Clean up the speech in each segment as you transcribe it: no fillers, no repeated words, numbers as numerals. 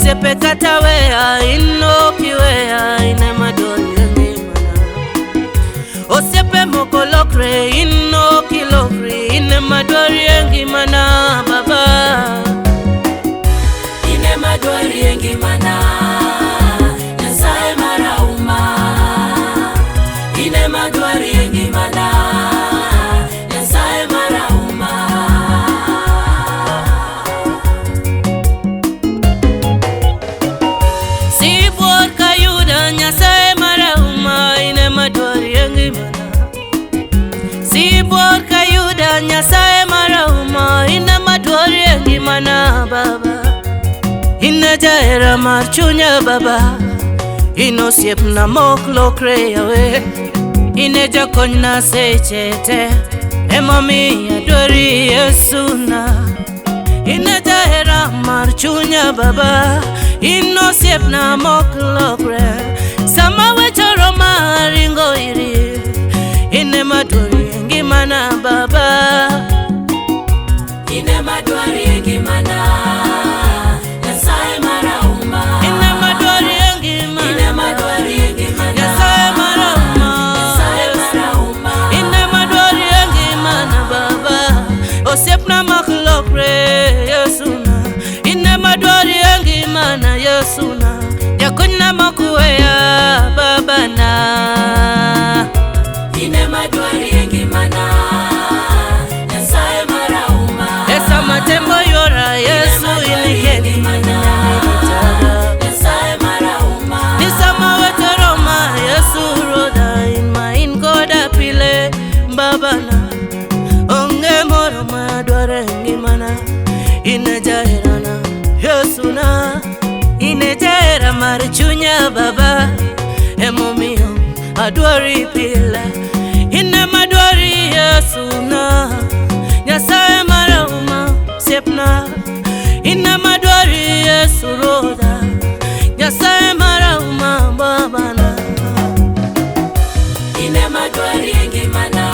sepe katawea inokiwea ine madori ngimana o sepe mokolokre inokilokre ine madori ngimana baba ine madori ngimana Nyasaye marauma ine madori ngimana Nyasaye marauma Sibor kayuda Nyasaye marauma ine madori ngimana Sibor kayuda Nyasaye marauma ine madori ngimana baba Ine jaera marchunya baba Ino siep na moklo kreyawe Ine jakony na sechete Emami adori Yesuna Ine jaera marchunya baba Ino siep na moklo kre Sama wechoro maringo iri Ine madori ngimana baba ine madori ngimana Yesuna yakuna makuya baba na ine madwari ngimana Nyasaye marauma esa matembo yora Yesu inikeni Nyasaye marauma nisama weteroma Yesu roda in my goda pile baba na onge moro madware ngimana ine jaherana Yesuna ine jera marchunya baba emomio adwari pila ine madwari Yesuna Nyasaye marauma sepna ine madwari Yesu roda Nyasaye marauma baba na ine madwari ngimana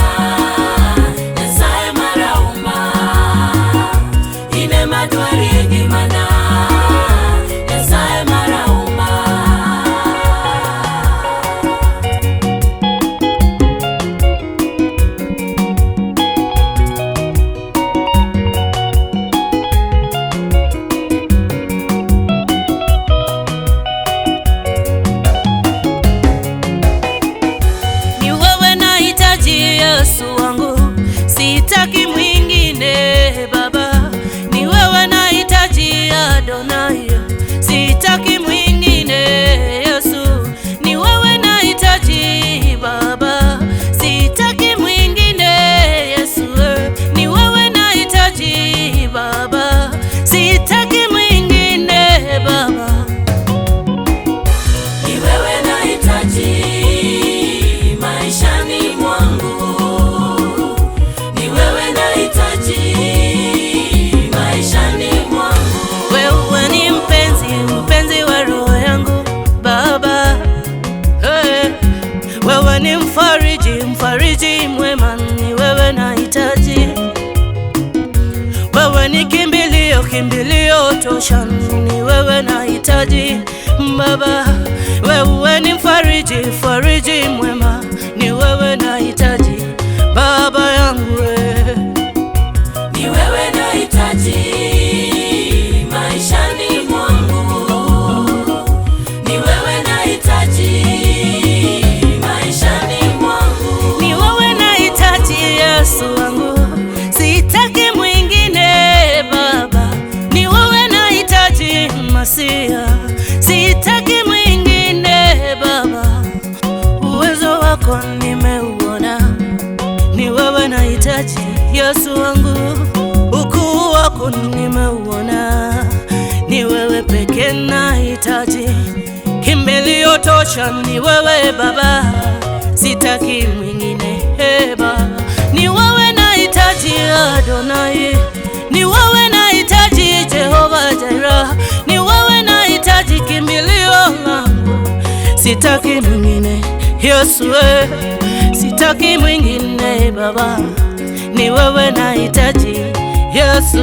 Nyasaye marauma ine madwari ngimana Yesu wangu sitaki mwingine baba ni wewe nahitaji Adonai sitaki mwingine Yesu ni wewe nahitaji baba sitaki mwingine Yesu ni wewe nahitaji baba sitaki mwingine baba ni wewe nahitaji maishani mwangu maishani mwangu wewe ni mpenzi wa roho yangu baba wewe ni mfariji mwema ni wewe nahitaji wewe ni kimbilio tosha ni wewe nahitaji baba wewe ni mfariji mwema ni wewe nahitaji baba yangu ni wewe nahitaji maishani mwangu ni wewe nahitaji maishani mwangu ni wewe nahitaji Yesu wangu sitaki mwingine baba ni wewe nahitaji Masia sitaki mwingine baba uwezo wako nimeuona ni wewe nahitaji Yesu wangu ukuu wako nimeuona ni wewe pekee nahitaji kimbilio tosha ni wewe baba sitaki mwingine baba ni wewe nahitaji Adonai ni wewe nahitaji Jehova Jireh ni wewe nahitaji kimbilio langu sitaki mwingine Yesu sitaki mwingine baba ni wewe nahitaji Yesu